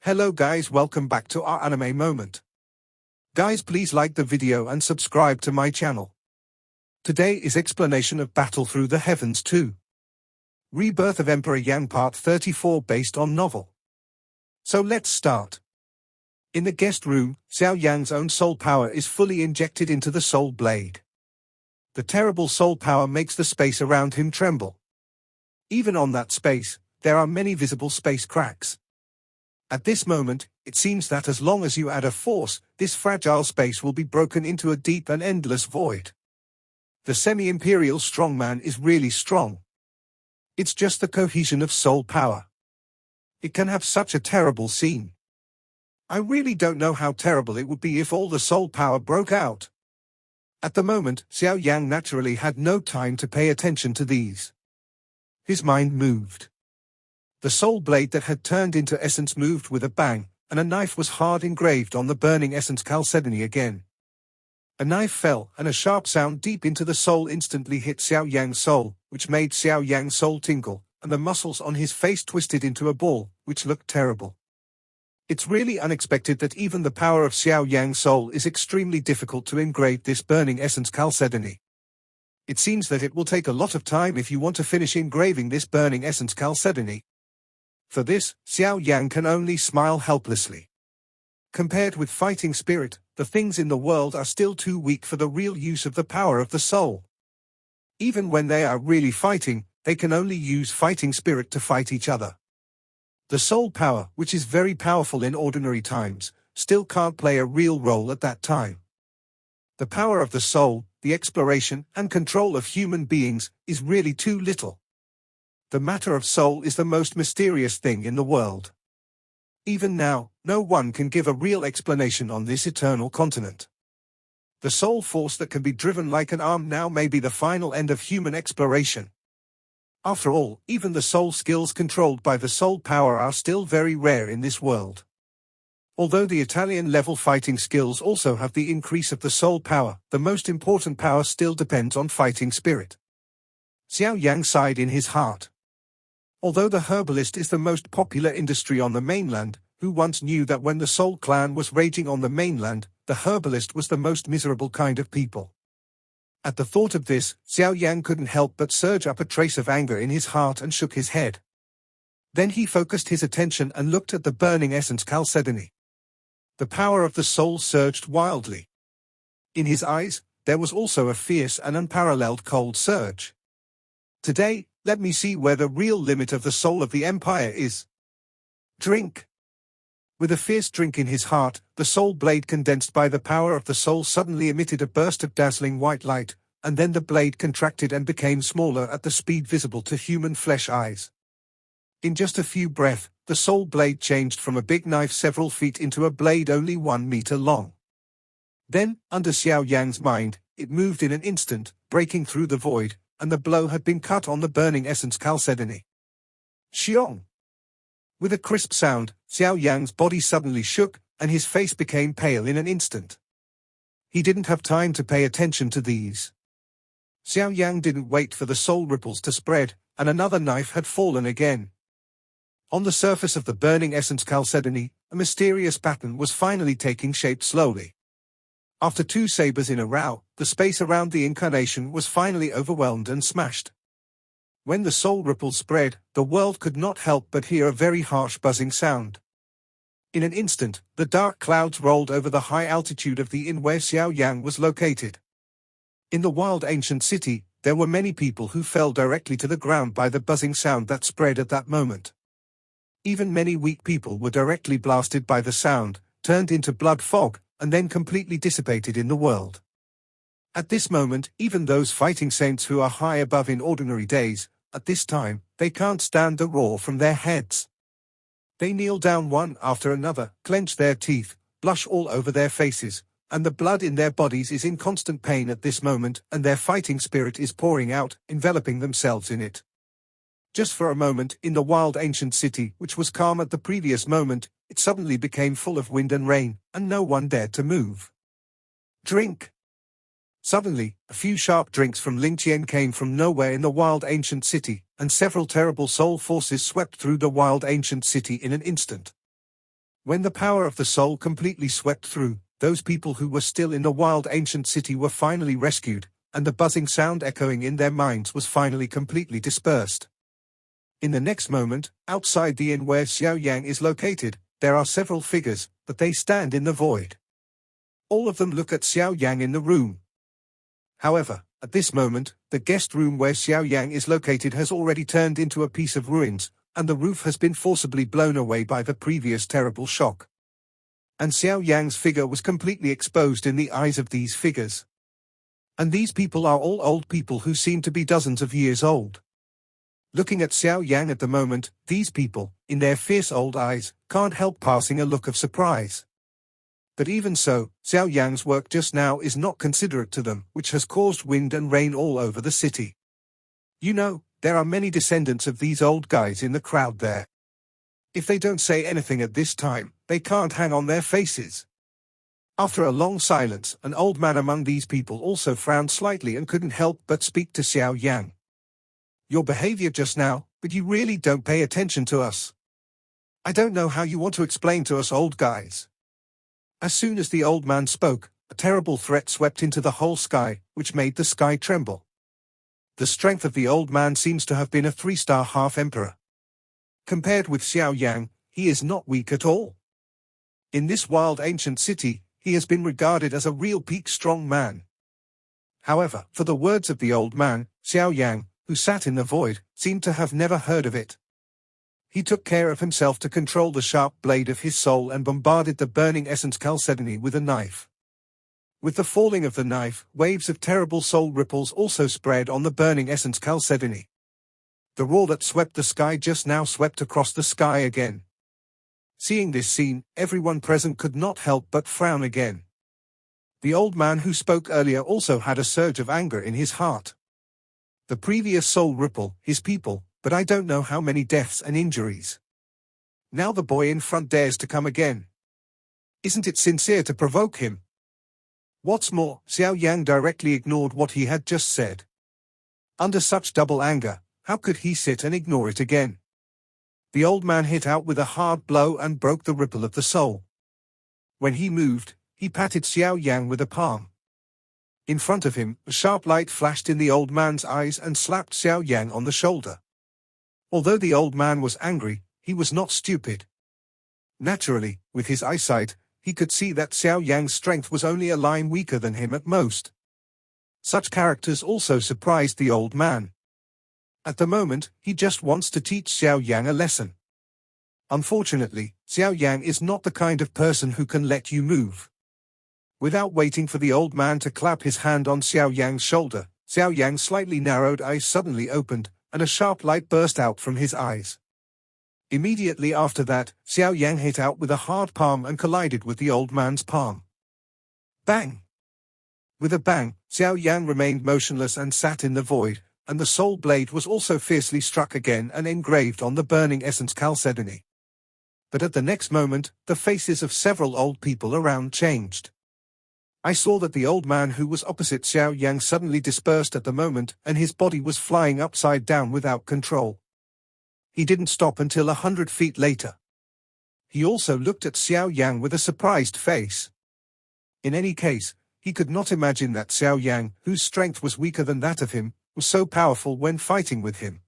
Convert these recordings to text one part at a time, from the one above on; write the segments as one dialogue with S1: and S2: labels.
S1: Hello guys, welcome back to our anime moment. Guys, please like the video and subscribe to my channel. Today is explanation of Battle Through the Heavens 2. Rebirth of Emperor Yang Part 34 based on novel. So let's start. In the guest room, Xiao Yan's own soul power is fully injected into the soul blade. The terrible soul power makes the space around him tremble. Even on that space, there are many visible space cracks. At this moment, it seems that as long as you add a force, this fragile space will be broken into a deep and endless void. The semi-imperial strongman is really strong. It's just the cohesion of soul power. It can have such a terrible scene. I really don't know how terrible it would be if all the soul power broke out. At the moment, Xiao Yan naturally had no time to pay attention to these. His mind moved. The soul blade that had turned into essence moved with a bang, and a knife was hard engraved on the burning essence chalcedony again. A knife fell, and a sharp sound deep into the soul instantly hit Xiao Yang's soul, which made Xiao Yang's soul tingle, and the muscles on his face twisted into a ball, which looked terrible. It's really unexpected that even the power of Xiao Yang's soul is extremely difficult to engrave this burning essence chalcedony. It seems that it will take a lot of time if you want to finish engraving this burning essence chalcedony. For this, Xiao Yan can only smile helplessly. Compared with fighting spirit, the things in the world are still too weak for the real use of the power of the soul. Even when they are really fighting, they can only use fighting spirit to fight each other. The soul power, which is very powerful in ordinary times, still can't play a real role at that time. The power of the soul, the exploration and control of human beings, is really too little. The matter of soul is the most mysterious thing in the world. Even now, no one can give a real explanation on this eternal continent. The soul force that can be driven like an arm now may be the final end of human exploration. After all, even the soul skills controlled by the soul power are still very rare in this world. Although the Italian-level fighting skills also have the increase of the soul power, the most important power still depends on fighting spirit. Xiao Yang sighed in his heart. Although the herbalist is the most popular industry on the mainland, who once knew that when the Soul Clan was raging on the mainland, the herbalist was the most miserable kind of people. At the thought of this, Xiao Yan couldn't help but surge up a trace of anger in his heart and shook his head. Then he focused his attention and looked at the burning essence chalcedony. The power of the soul surged wildly. In his eyes, there was also a fierce and unparalleled cold surge. Today, let me see where the real limit of the soul of the empire is. Drink. With a fierce drink in his heart, the soul blade condensed by the power of the soul suddenly emitted a burst of dazzling white light, and then the blade contracted and became smaller at the speed visible to human flesh eyes. In just a few breaths, the soul blade changed from a big knife several feet into a blade only 1 meter long. Then, under Xiao Yang's mind, it moved in an instant, breaking through the void, and the blow had been cut on the burning essence chalcedony. Xiong! With a crisp sound, Xiao Yang's body suddenly shook, and his face became pale in an instant. He didn't have time to pay attention to these. Xiao Yang didn't wait for the soul ripples to spread, and another knife had fallen again. On the surface of the burning essence chalcedony, a mysterious pattern was finally taking shape slowly. After 2 sabers in a row, the space around the incarnation was finally overwhelmed and smashed. When the soul ripple spread, the world could not help but hear a very harsh buzzing sound. In an instant, the dark clouds rolled over the high altitude of the inn where Xiao Yang was located. In the wild ancient city, there were many people who fell directly to the ground by the buzzing sound that spread at that moment. Even many weak people were directly blasted by the sound, turned into blood fog, and then completely dissipated in the world. At this moment, even those fighting saints who are high above in ordinary days, at this time, they can't stand the roar from their heads. They kneel down one after another, clench their teeth, blush all over their faces, and the blood in their bodies is in constant pain at this moment, and their fighting spirit is pouring out, enveloping themselves in it. Just for a moment, in the wild ancient city, which was calm at the previous moment, it suddenly became full of wind and rain, and no one dared to move. Drink. Suddenly, a few sharp drinks from Lingqian came from nowhere in the wild ancient city, and several terrible soul forces swept through the wild ancient city in an instant. When the power of the soul completely swept through, those people who were still in the wild ancient city were finally rescued, and the buzzing sound echoing in their minds was finally completely dispersed. In the next moment, outside the inn where Xiao Yan is located, there are several figures, but they stand in the void. All of them look at Xiao Yang in the room. However, at this moment, the guest room where Xiao Yang is located has already turned into a piece of ruins, and the roof has been forcibly blown away by the previous terrible shock. And Xiao Yang's figure was completely exposed in the eyes of these figures. And these people are all old people who seem to be dozens of years old. Looking at Xiao Yang at the moment, these people, in their fierce old eyes, can't help passing a look of surprise. But even so, Xiao Yang's work just now is not considerate to them, which has caused wind and rain all over the city. You know, there are many descendants of these old guys in the crowd there. If they don't say anything at this time, they can't hang on their faces. After a long silence, an old man among these people also frowned slightly and couldn't help but speak to Xiao Yang. Your behavior just now, but you really don't pay attention to us. I don't know how you want to explain to us old guys. As soon as the old man spoke, a terrible threat swept into the whole sky, which made the sky tremble. The strength of the old man seems to have been a 3-star half-emperor. Compared with Xiao Yang, he is not weak at all. In this wild ancient city, he has been regarded as a real peak strong man. However, for the words of the old man, Xiao Yang, who sat in the void, seemed to have never heard of it. He took care of himself to control the sharp blade of his soul and bombarded the burning essence Chalcedony with a knife. With the falling of the knife, waves of terrible soul ripples also spread on the burning essence Chalcedony. The roar that swept the sky just now swept across the sky again. Seeing this scene, everyone present could not help but frown again. The old man who spoke earlier also had a surge of anger in his heart. The previous soul ripple, his people, but I don't know how many deaths and injuries. Now the boy in front dares to come again. Isn't it sincere to provoke him? What's more, Xiao Yang directly ignored what he had just said. Under such double anger, how could he sit and ignore it again? The old man hit out with a hard blow and broke the ripple of the soul. When he moved, he patted Xiao Yang with a palm. In front of him, a sharp light flashed in the old man's eyes and slapped Xiao Yang on the shoulder. Although the old man was angry, he was not stupid. Naturally, with his eyesight, he could see that Xiao Yang's strength was only a line weaker than him at most. Such characters also surprised the old man. At the moment, he just wants to teach Xiao Yang a lesson. Unfortunately, Xiao Yang is not the kind of person who can let you move. Without waiting for the old man to clap his hand on Xiao Yang's shoulder, Xiao Yang's slightly narrowed eyes suddenly opened, and a sharp light burst out from his eyes. Immediately after that, Xiao Yang hit out with a hard palm and collided with the old man's palm. Bang! With a bang, Xiao Yang remained motionless and sat in the void, and the soul blade was also fiercely struck again and engraved on the burning essence Chalcedony. But at the next moment, the faces of several old people around changed. I saw that the old man who was opposite Xiao Yang suddenly dispersed at the moment, and his body was flying upside down without control. He didn't stop until 100 feet later. He also looked at Xiao Yang with a surprised face. In any case, he could not imagine that Xiao Yang, whose strength was weaker than that of him, was so powerful when fighting with him.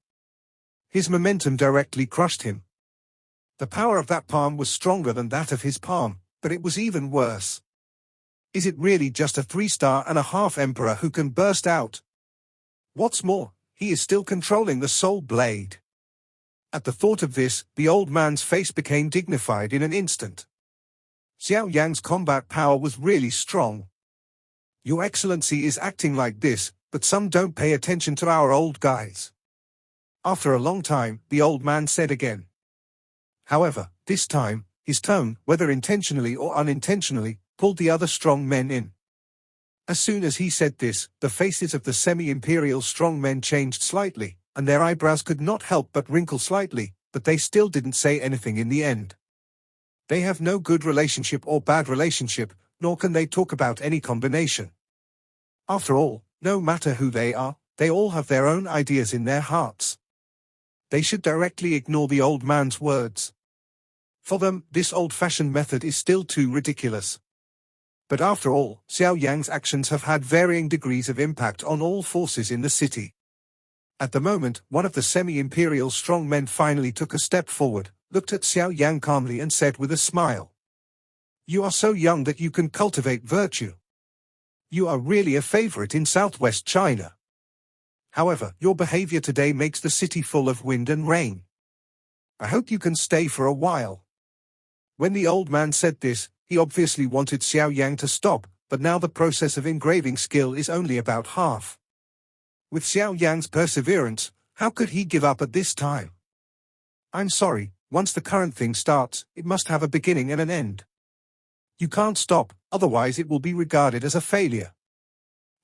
S1: His momentum directly crushed him. The power of that palm was stronger than that of his palm, but it was even worse. Is it really just a 3-star and a half emperor who can burst out? What's more, he is still controlling the soul blade. At the thought of this, the old man's face became dignified in an instant. Xiao Yang's combat power was really strong. Your Excellency is acting like this, but some don't pay attention to our old guys. After a long time, the old man said again. However, this time, his tone, whether intentionally or unintentionally, pulled the other strong men in. As soon as he said this, the faces of the semi-imperial strong men changed slightly, and their eyebrows could not help but wrinkle slightly, but they still didn't say anything in the end. They have no good relationship or bad relationship, nor can they talk about any combination. After all, no matter who they are, they all have their own ideas in their hearts. They should directly ignore the old man's words. For them, this old-fashioned method is still too ridiculous. But after all, Xiao Yan's actions have had varying degrees of impact on all forces in the city. At the moment, one of the semi-imperial strongmen finally took a step forward, looked at Xiao Yan calmly and said with a smile, "You are so young that you can cultivate virtue. You are really a favorite in southwest China. However, your behavior today makes the city full of wind and rain. I hope you can stay for a while." When the old man said this, he obviously wanted Xiao Yan to stop, but now the process of engraving skill is only about half. With Xiao Yan's perseverance, how could he give up at this time? "I'm sorry, once the current thing starts, it must have a beginning and an end. You can't stop, otherwise it will be regarded as a failure.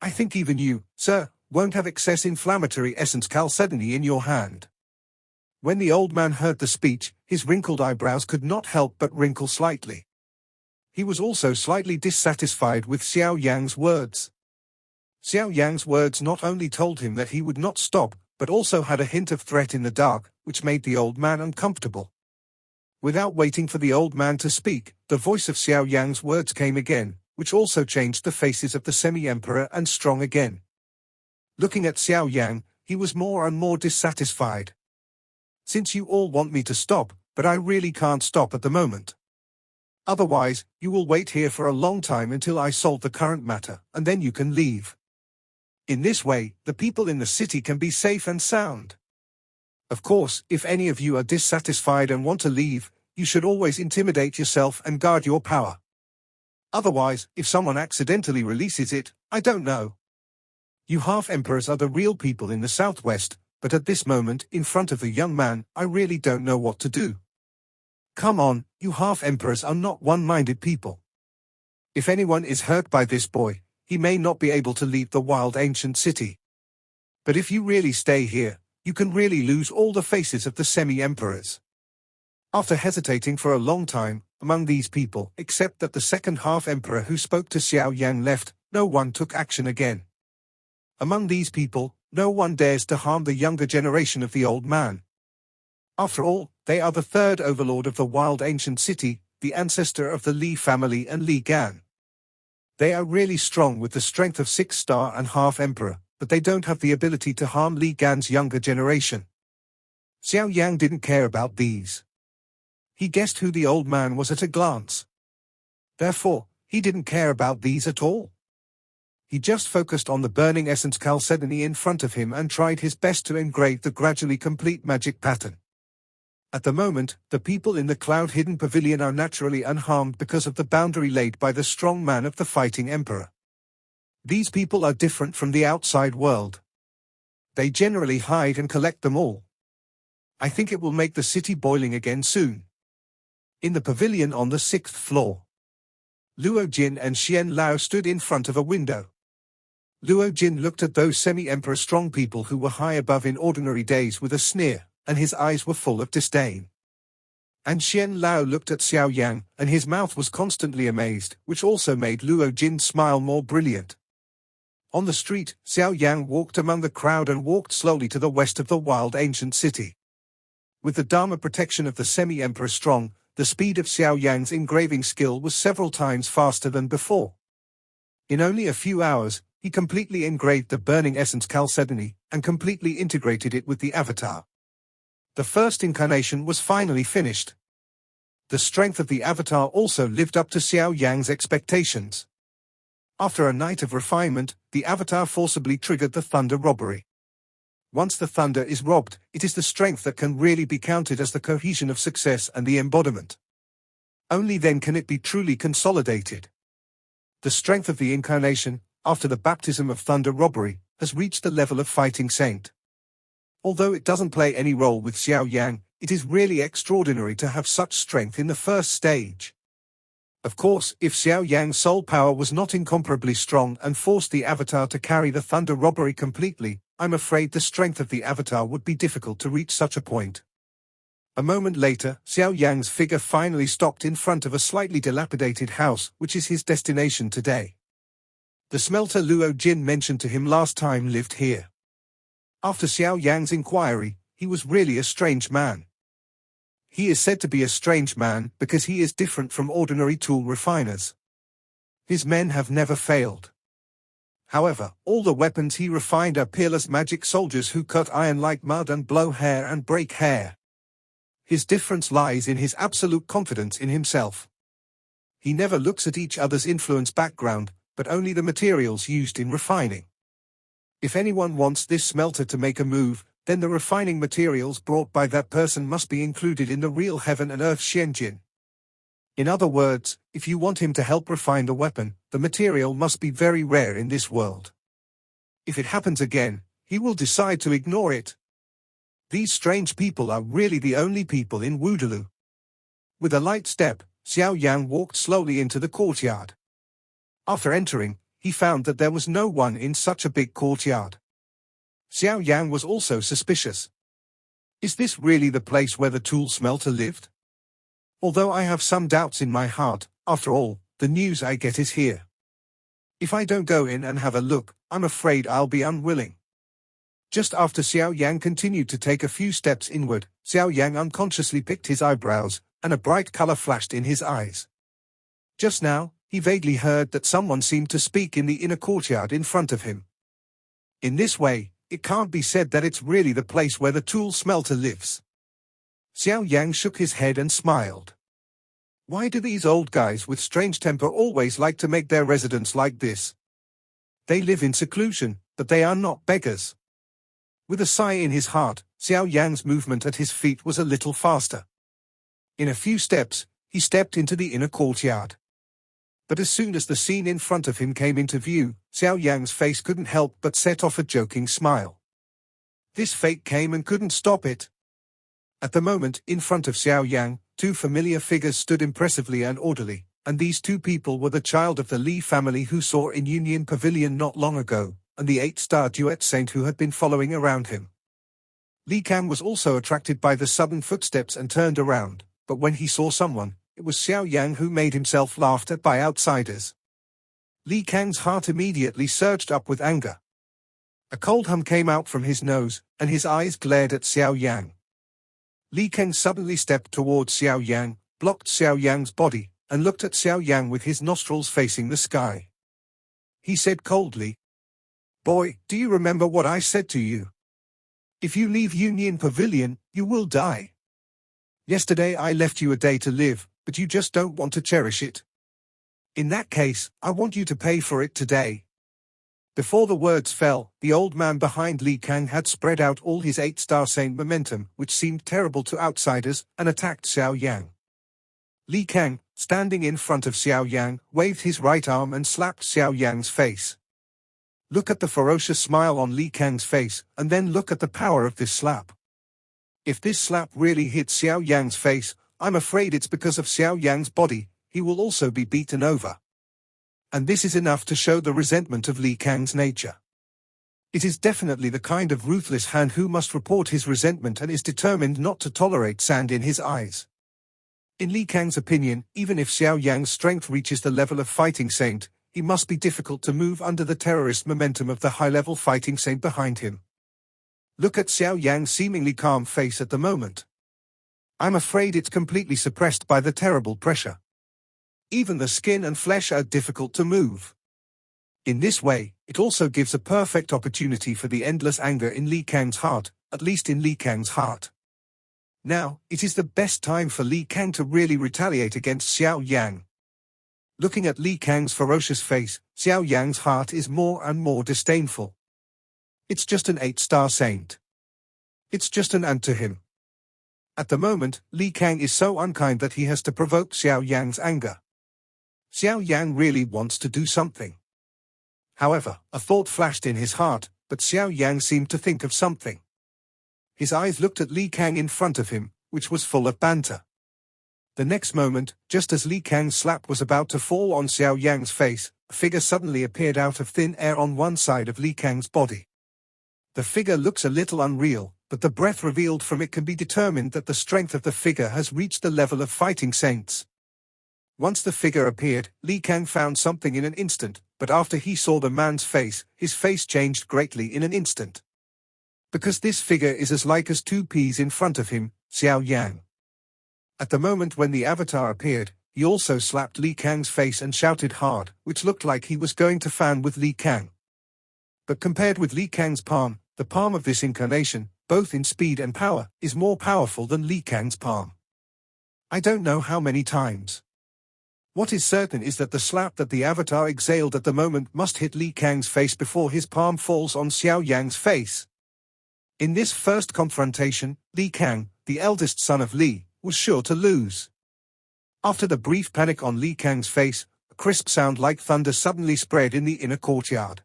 S1: I think even you, sir, won't have excess inflammatory essence chalcedony in your hand." When the old man heard the speech, his wrinkled eyebrows could not help but wrinkle slightly. He was also slightly dissatisfied with Xiao Yan's words. Xiao Yan's words not only told him that he would not stop, but also had a hint of threat in the dark, which made the old man uncomfortable. Without waiting for the old man to speak, the voice of Xiao Yan's words came again, which also changed the faces of the semi-emperor and strong again. Looking at Xiao Yan, he was more and more dissatisfied. "Since you all want me to stop, but I really can't stop at the moment. Otherwise, you will wait here for a long time until I solve the current matter, and then you can leave. In this way, the people in the city can be safe and sound. Of course, if any of you are dissatisfied and want to leave, you should always intimidate yourself and guard your power. Otherwise, if someone accidentally releases it, I don't know. You half-emperors are the real people in the southwest, but at this moment, in front of the young man, I really don't know what to do. Come on, you half-emperors are not one-minded people. If anyone is hurt by this boy, he may not be able to leave the wild ancient city. But if you really stay here, you can really lose all the faces of the semi-emperors." After hesitating for a long time, among these people, except that the second half-emperor who spoke to Xiao Yan left, no one took action again. Among these people, no one dares to harm the younger generation of the old man. After all, they are the third overlord of the wild ancient city, the ancestor of the Li family and Li Gan. They are really strong with the strength of 6-star and half-emperor, but they don't have the ability to harm Li Gan's younger generation. Xiao Yan didn't care about these. He guessed who the old man was at a glance. Therefore, he didn't care about these at all. He just focused on the burning essence chalcedony in front of him and tried his best to engrave the gradually complete magic pattern. At the moment, the people in the cloud-hidden pavilion are naturally unharmed because of the boundary laid by the strong man of the fighting emperor. These people are different from the outside world. They generally hide and collect them all. I think it will make the city boiling again soon. In the pavilion on the 6th floor, Luo Jin and Xian Lao stood in front of a window. Luo Jin looked at those semi-emperor strong people who were high above in ordinary days with a sneer, and his eyes were full of disdain. And Xian Lao looked at Xiao Yan, and his mouth was constantly amazed, which also made Luo Jin's smile more brilliant. On the street, Xiao Yan walked among the crowd and walked slowly to the west of the wild ancient city. With the Dharma protection of the semi-emperor strong, the speed of Xiao Yan's engraving skill was several times faster than before. In only a few hours, he completely engraved the burning essence chalcedony, and completely integrated it with the avatar. The first incarnation was finally finished. The strength of the avatar also lived up to Xiao Yan's expectations. After a night of refinement, the avatar forcibly triggered the thunder robbery. Once the thunder is robbed, it is the strength that can really be counted as the cohesion of success and the embodiment. Only then can it be truly consolidated. The strength of the incarnation, after the baptism of thunder robbery, has reached the level of fighting saint. Although it doesn't play any role with Xiao Yan, it is really extraordinary to have such strength in the first stage. Of course, if Xiao Yan's soul power was not incomparably strong and forced the avatar to carry the thunder robbery completely, I'm afraid the strength of the avatar would be difficult to reach such a point. A moment later, Xiao Yan's figure finally stopped in front of a slightly dilapidated house, which is his destination today. The smelter Luo Jin mentioned to him last time lived here. After Xiao Yan's inquiry, he was really a strange man. He is said to be a strange man because he is different from ordinary tool refiners. His men have never failed. However, all the weapons he refined are peerless magic soldiers who cut iron like mud and blow hair and break hair. His difference lies in his absolute confidence in himself. He never looks at each other's influence background, but only the materials used in refining. If anyone wants this smelter to make a move, then the refining materials brought by that person must be included in the real heaven and earth Xianjin. In other words, if you want him to help refine the weapon, the material must be very rare in this world. If it happens again, he will decide to ignore it. These strange people are really the only people in Wudaloo. With a light step, Xiao Yan walked slowly into the courtyard. After entering, he found that there was no one in such a big courtyard. Xiao Yan was also suspicious. Is this really the place where the tool smelter lived? Although I have some doubts in my heart, after all, the news I get is here. If I don't go in and have a look, I'm afraid I'll be unwilling. Just after Xiao Yan continued to take a few steps inward, Xiao Yan unconsciously picked his eyebrows, and a bright color flashed in his eyes. Just now, he vaguely heard that someone seemed to speak in the inner courtyard in front of him. In this way, it can't be said that it's really the place where the tool smelter lives. Xiao Yang shook his head and smiled. Why do these old guys with strange temper always like to make their residence like this? They live in seclusion, but they are not beggars. With a sigh in his heart, Xiao Yang's movement at his feet was a little faster. In a few steps, he stepped into the inner courtyard. But as soon as the scene in front of him came into view, Xiao Yang's face couldn't help but set off a joking smile. This fate came and couldn't stop it. At the moment, in front of Xiao Yang, two familiar figures stood impressively and orderly, and these two people were the child of the Li family who saw in Union Pavilion not long ago, and the 8-star duet saint who had been following around him. Li Kang was also attracted by the sudden footsteps and turned around, but when he saw someone, it was Xiao Yang who made himself laughed at by outsiders. Li Kang's heart immediately surged up with anger. A cold hum came out from his nose, and his eyes glared at Xiao Yang. Li Kang suddenly stepped towards Xiao Yang, blocked Xiao Yang's body, and looked at Xiao Yang with his nostrils facing the sky. He said coldly, "Boy, do you remember what I said to you? If you leave Union Pavilion, you will die. Yesterday I left you a day to live, but you just don't want to cherish it. In that case, I want you to pay for it today." Before the words fell, the old man behind Li Kang had spread out all his 8-star saint momentum, which seemed terrible to outsiders, and attacked Xiao Yang. Li Kang, standing in front of Xiao Yang, waved his right arm and slapped Xiao Yang's face. Look at the ferocious smile on Li Kang's face, and then look at the power of this slap. If this slap really hits Xiao Yang's face, I'm afraid it's because of Xiao Yang's body, he will also be beaten over. And this is enough to show the resentment of Li Kang's nature. It is definitely the kind of ruthless hand who must report his resentment and is determined not to tolerate sand in his eyes. In Li Kang's opinion, even if Xiao Yang's strength reaches the level of fighting saint, he must be difficult to move under the terrorist momentum of the high-level fighting saint behind him. Look at Xiao Yang's seemingly calm face at the moment. I'm afraid it's completely suppressed by the terrible pressure. Even the skin and flesh are difficult to move. In this way, it also gives a perfect opportunity for the endless anger in Li Kang's heart, at least in Li Kang's heart. Now, it is the best time for Li Kang to really retaliate against Xiao Yang. Looking at Li Kang's ferocious face, Xiao Yang's heart is more and more disdainful. It's just an 8-star saint. It's just an ant to him. At the moment, Li Kang is so unkind that he has to provoke Xiao Yang's anger. Xiao Yang really wants to do something. However, a thought flashed in his heart, but Xiao Yang seemed to think of something. His eyes looked at Li Kang in front of him, which was full of banter. The next moment, just as Li Kang's slap was about to fall on Xiao Yang's face, a figure suddenly appeared out of thin air on one side of Li Kang's body. The figure looks a little unreal, but the breath revealed from it can be determined that the strength of the figure has reached the level of fighting saints. Once the figure appeared, Li Kang found something in an instant, but after he saw the man's face, his face changed greatly in an instant. Because this figure is as like as two peas in front of him, Xiao Yang. At the moment when the avatar appeared, he also slapped Li Kang's face and shouted hard, which looked like he was going to fan with Li Kang. But compared with Li Kang's palm, the palm of this incarnation, both in speed and power, is more powerful than Li Kang's palm. I don't know how many times. What is certain is that the slap that the avatar exhaled at the moment must hit Li Kang's face before his palm falls on Xiao Yan's face. In this first confrontation, Li Kang, the eldest son of Li, was sure to lose. After the brief panic on Li Kang's face, a crisp sound like thunder suddenly spread in the inner courtyard.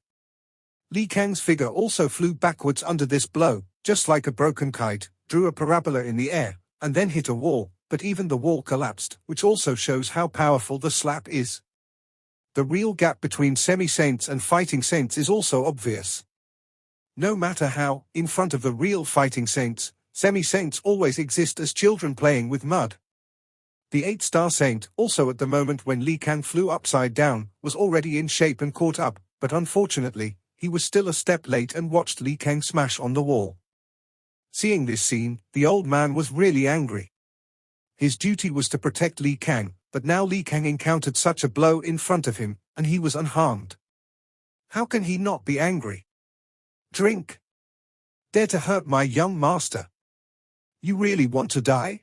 S1: Li Kang's figure also flew backwards under this blow, just like a broken kite, drew a parabola in the air, and then hit a wall, but even the wall collapsed, which also shows how powerful the slap is. The real gap between semi-saints and fighting saints is also obvious. No matter how, in front of the real fighting saints, semi-saints always exist as children playing with mud. The 8-star saint, also at the moment when Li Kang flew upside down, was already in shape and caught up, but unfortunately, he was still a step late and watched Li Kang smash on the wall. Seeing this scene, the old man was really angry. His duty was to protect Li Kang, but now Li Kang encountered such a blow in front of him, and he was unharmed. How can he not be angry? Drink. Dare to hurt my young master. You really want to die?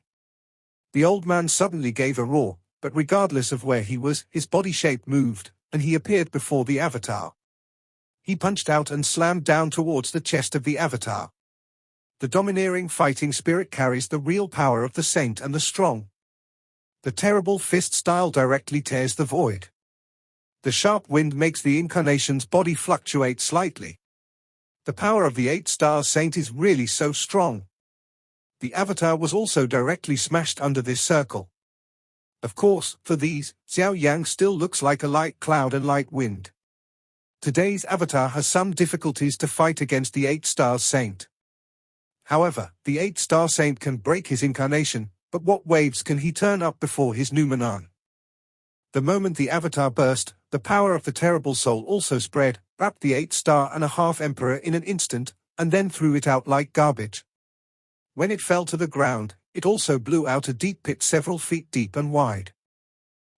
S1: The old man suddenly gave a roar, but regardless of where he was, his body shape moved, and he appeared before the avatar. He punched out and slammed down towards the chest of the avatar. The domineering fighting spirit carries the real power of the saint and the strong. The terrible fist style directly tears the void. The sharp wind makes the incarnation's body fluctuate slightly. The power of the 8-star saint is really so strong. The avatar was also directly smashed under this circle. Of course, for these, Xiao Yan still looks like a light cloud and light wind. Today's avatar has some difficulties to fight against the 8-star saint. However, the 8-star saint can break his incarnation, but what waves can he turn up before his noumenon? The moment the avatar burst, the power of the terrible soul also spread, wrapped the 8-star-and-a-half emperor in an instant, and then threw it out like garbage. When it fell to the ground, it also blew out a deep pit several feet deep and wide.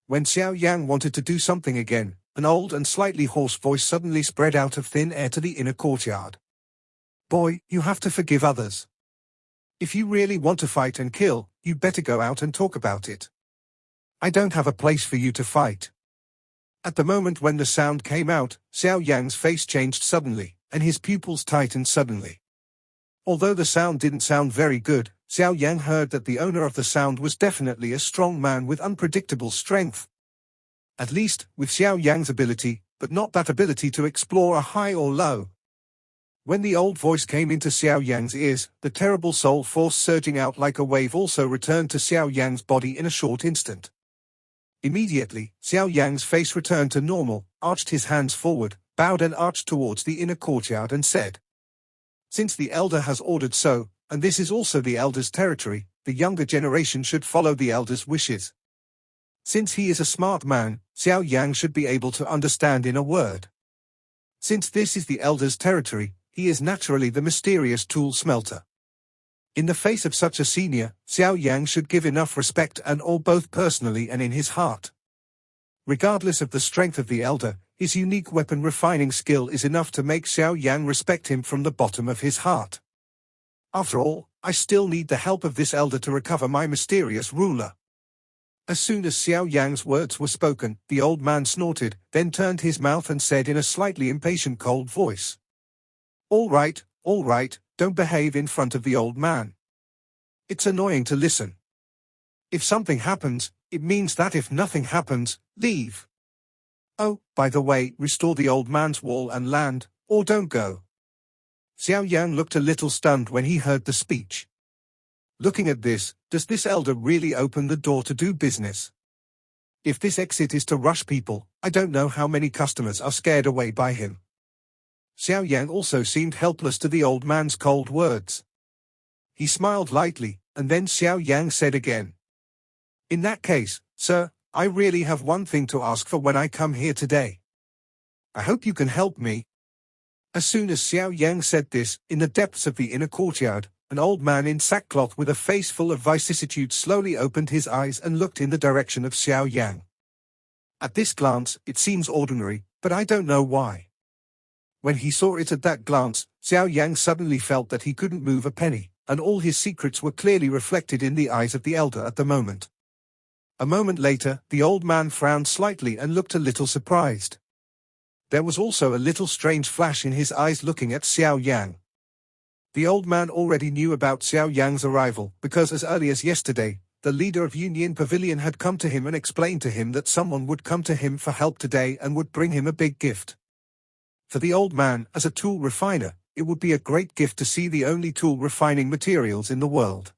S1: When Xiao Yan wanted to do something again, an old and slightly hoarse voice suddenly spread out of thin air to the inner courtyard. Boy, you have to forgive others. If you really want to fight and kill, you'd better go out and talk about it. I don't have a place for you to fight. At the moment when the sound came out, Xiao Yan's face changed suddenly, and his pupils tightened suddenly. Although the sound didn't sound very good, Xiao Yan heard that the owner of the sound was definitely a strong man with unpredictable strength. At least, with Xiao Yan's ability, but not that ability to explore a high or low. When the old voice came into Xiao Yan's ears, the terrible soul force surging out like a wave also returned to Xiao Yan's body in a short instant. Immediately, Xiao Yan's face returned to normal, arched his hands forward, bowed and arched towards the inner courtyard and said, "Since the elder has ordered so, and this is also the elder's territory, the younger generation should follow the elder's wishes. Since he is a smart man, Xiao Yan should be able to understand in a word. Since this is the elder's territory, he is naturally the mysterious tool smelter. In the face of such a senior, Xiao Yan should give enough respect and awe both personally and in his heart. Regardless of the strength of the elder, his unique weapon refining skill is enough to make Xiao Yan respect him from the bottom of his heart. After all, I still need the help of this elder to recover my mysterious ruler." As soon as Xiao Yan's words were spoken, the old man snorted, then turned his mouth and said in a slightly impatient cold voice, all right, don't behave in front of the old man. It's annoying to listen. If something happens, it means that if nothing happens, leave. Oh, by the way, restore the old man's wall and land, or don't go." Xiao Yan looked a little stunned when he heard the speech. Looking at this, does this elder really open the door to do business? If this exit is to rush people, I don't know how many customers are scared away by him. Xiao Yan also seemed helpless to the old man's cold words. He smiled lightly, and then Xiao Yan said again, "In that case, sir, I really have one thing to ask for when I come here today. I hope you can help me." As soon as Xiao Yan said this, in the depths of the inner courtyard, An old man in sackcloth with a face full of vicissitude slowly opened his eyes and looked in the direction of Xiao Yan. At this glance, it seems ordinary, but I don't know why. When he saw it at that glance, Xiao Yan suddenly felt that he couldn't move a penny, and all his secrets were clearly reflected in the eyes of the elder at the moment. A moment later, the old man frowned slightly and looked a little surprised. There was also a little strange flash in his eyes looking at Xiao Yan. The old man already knew about Xiao Yan's arrival, because as early as yesterday, the leader of Union Pavilion had come to him and explained to him that someone would come to him for help today and would bring him a big gift. For the old man, as a tool refiner, it would be a great gift to see the only tool refining materials in the world.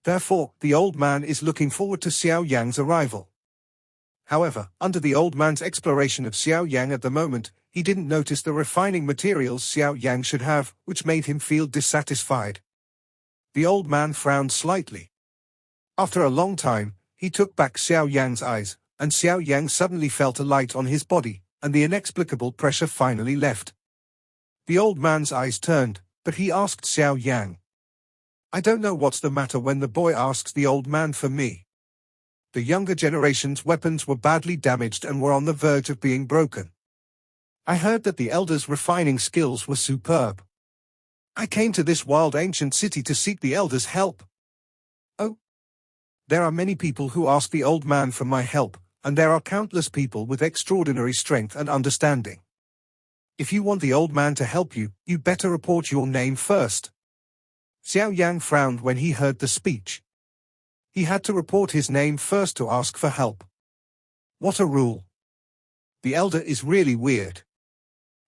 S1: Therefore, the old man is looking forward to Xiao Yan's arrival. However, under the old man's exploration of Xiao Yan at the moment, he didn't notice the refining materials Xiao Yan should have, which made him feel dissatisfied. The old man frowned slightly. After a long time, he took back Xiao Yan's eyes, and Xiao Yan suddenly felt a light on his body, and the inexplicable pressure finally left. The old man's eyes turned, but he asked Xiao Yan. I don't know what's the matter when the boy asks the old man for me. The younger generation's weapons were badly damaged and were on the verge of being broken. I heard that the elders' refining skills were superb. I came to this wild ancient city to seek the elders' help. Oh. There are many people who ask the old man for my help, and there are countless people with extraordinary strength and understanding. If you want the old man to help you, you better report your name first. Xiao Yan frowned when he heard the speech. He had to report his name first to ask for help. What a rule. The elder is really weird.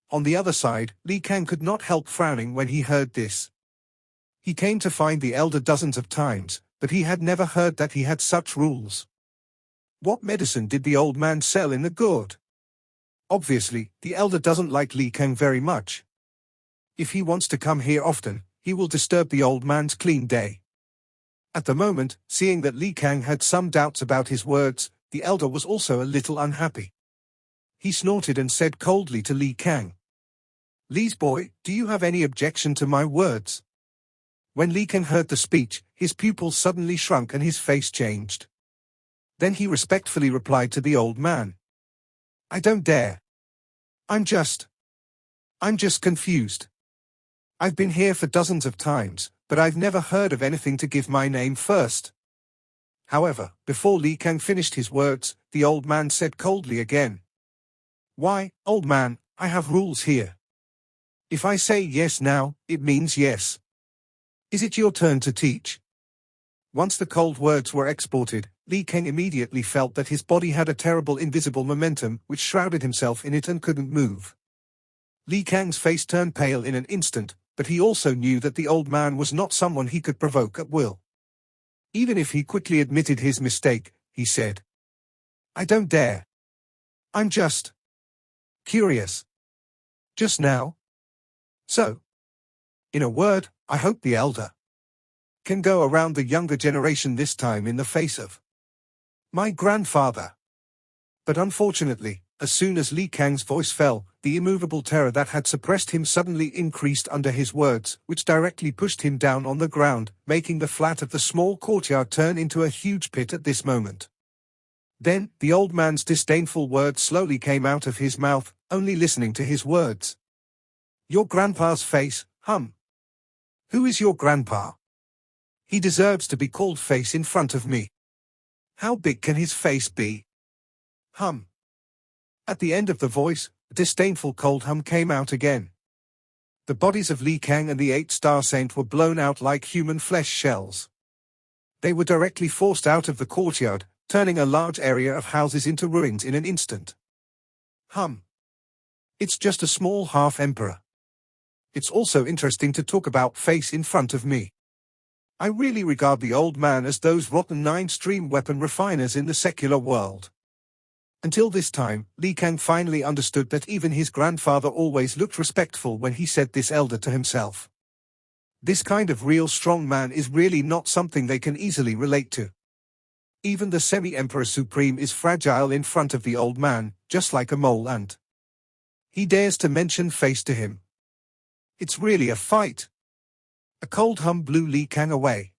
S1: On the other side, Li Kang could not help frowning when he heard this. He came to find the elder dozens of times, but he had never heard that he had such rules. What medicine did the old man sell in the gourd? Obviously, the elder doesn't like Li Kang very much. If he wants to come here often, he will disturb the old man's clean day. At the moment, seeing that Li Kang had some doubts about his words, the elder was also a little unhappy. He snorted and said coldly to Li Kang, Li's boy, do you have any objection to my words? When Li Kang heard the speech, his pupils suddenly shrunk and his face changed. Then he respectfully replied to the old man. I don't dare. I'm just confused. I've been here for dozens of times, but I've never heard of anything to give my name first. However, before Li Kang finished his words, the old man said coldly again. Why, old man, I have rules here. If I say yes now, it means yes. Is it your turn to teach? Once the cold words were exported, Li Kang immediately felt that his body had a terrible invisible momentum which shrouded himself in it and couldn't move. Li Kang's face turned pale in an instant, but he also knew that the old man was not someone he could provoke at will. Even if he quickly admitted his mistake, he said, I don't dare. I'm just curious. Just now? So, in a word, I hope the elder can go around the younger generation this time in the face of my grandfather. But unfortunately, as soon as Li Kang's voice fell, the immovable terror that had suppressed him suddenly increased under his words, which directly pushed him down on the ground, making the flat of the small courtyard turn into a huge pit at this moment. Then, the old man's disdainful words slowly came out of his mouth, only listening to his words. Your grandpa's face, Who is your grandpa? He deserves to be called face in front of me. How big can his face be? At the end of the voice, a disdainful cold hum came out again. The bodies of Li Kang and the 8-star saint were blown out like human flesh shells. They were directly forced out of the courtyard, turning a large area of houses into ruins in an instant. It's just a small half-emperor. It's also interesting to talk about face in front of me. I really regard the old man as those rotten 9-stream weapon refiners in the secular world. Until this time, Li Kang finally understood that even his grandfather always looked respectful when he said this elder to himself. This kind of real strong man is really not something they can easily relate to. Even the semi-emperor supreme is fragile in front of the old man, just like a mole ant. He dares to mention face to him. It's really a fight. A cold hum blew Li Kang away.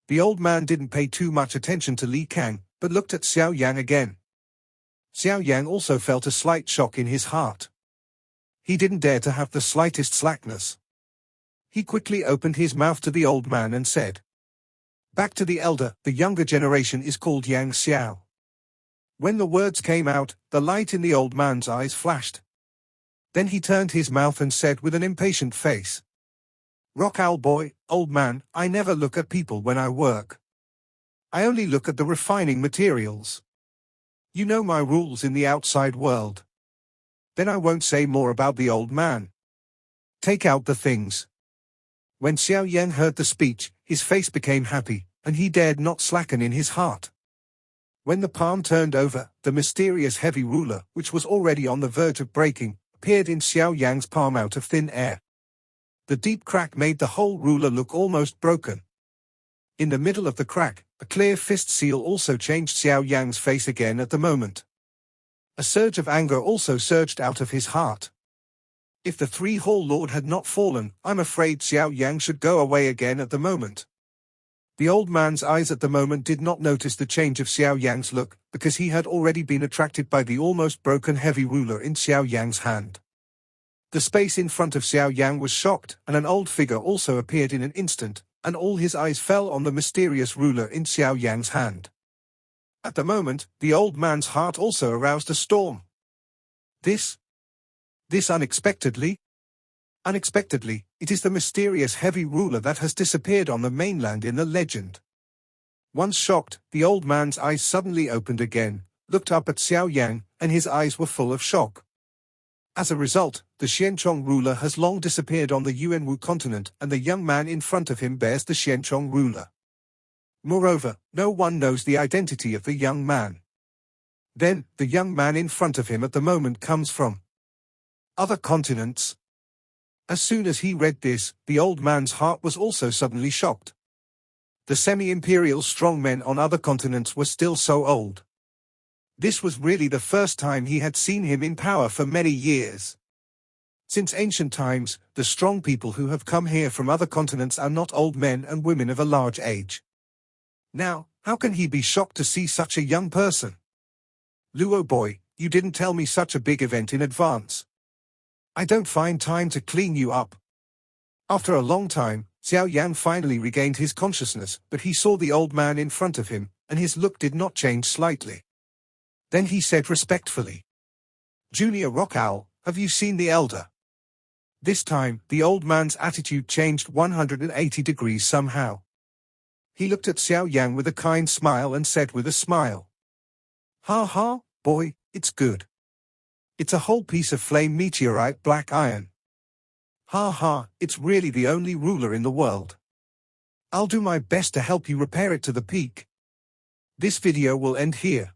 S1: The old man didn't pay too much attention to Li Kang, but looked at Xiao Yan again. Xiao Yan also felt a slight shock in his heart. He didn't dare to have the slightest slackness. He quickly opened his mouth to the old man and said, "Back to the elder, the younger generation is called Yang Xiao." When the words came out, the light in the old man's eyes flashed. Then he turned his mouth and said with an impatient face, "Rock Owl boy, old man, I never look at people when I work. I only look at the refining materials. You know my rules in the outside world." Then I won't say more about the old man. Take out the things. When Xiao Yan heard the speech, his face became happy, and he dared not slacken in his heart. When the palm turned over, the mysterious heavy ruler, which was already on the verge of breaking, appeared in Xiao Yang's palm out of thin air. The deep crack made the whole ruler look almost broken. In the middle of the crack, a clear fist seal also changed Xiao Yang's face again at the moment. A surge of anger also surged out of his heart. If the three-hall lord had not fallen, I'm afraid Xiao Yang should go away again at the moment. The old man's eyes at the moment did not notice the change of Xiao Yang's look, because he had already been attracted by the almost broken heavy ruler in Xiao Yang's hand. The space in front of Xiao Yang was shocked, and an old figure also appeared in an instant, and all his eyes fell on the mysterious ruler in Xiao Yang's hand. At the moment, the old man's heart also aroused a storm. This unexpectedly? Unexpectedly, it is the mysterious heavy ruler that has disappeared on the mainland in the legend. Once shocked, the old man's eyes suddenly opened again, looked up at Xiao Yang, and his eyes were full of shock. As a result, the Xianchong ruler has long disappeared on the Yuanwu continent, and the young man in front of him bears the Xianchong ruler. Moreover, no one knows the identity of the young man. Then, the young man in front of him at the moment comes from other continents. As soon as he read this, the old man's heart was also suddenly shocked. The semi-imperial strongmen on other continents were still so old. This was really the first time he had seen him in power for many years. Since ancient times, the strong people who have come here from other continents are not old men and women of a large age. Now, how can he be shocked to see such a young person? Luo boy, you didn't tell me such a big event in advance. I don't find time to clean you up. After a long time, Xiao Yan finally regained his consciousness, but he saw the old man in front of him, and his look did not change slightly. Then he said respectfully, "Junior Rock Owl, have you seen the elder?" This time, the old man's attitude changed 180 degrees somehow. He looked at Xiao Yang with a kind smile and said with a smile, "Ha ha, boy, it's good. It's a whole piece of flame meteorite black iron. Ha ha, it's really the only ruler in the world. I'll do my best to help you repair it to the peak." This video will end here.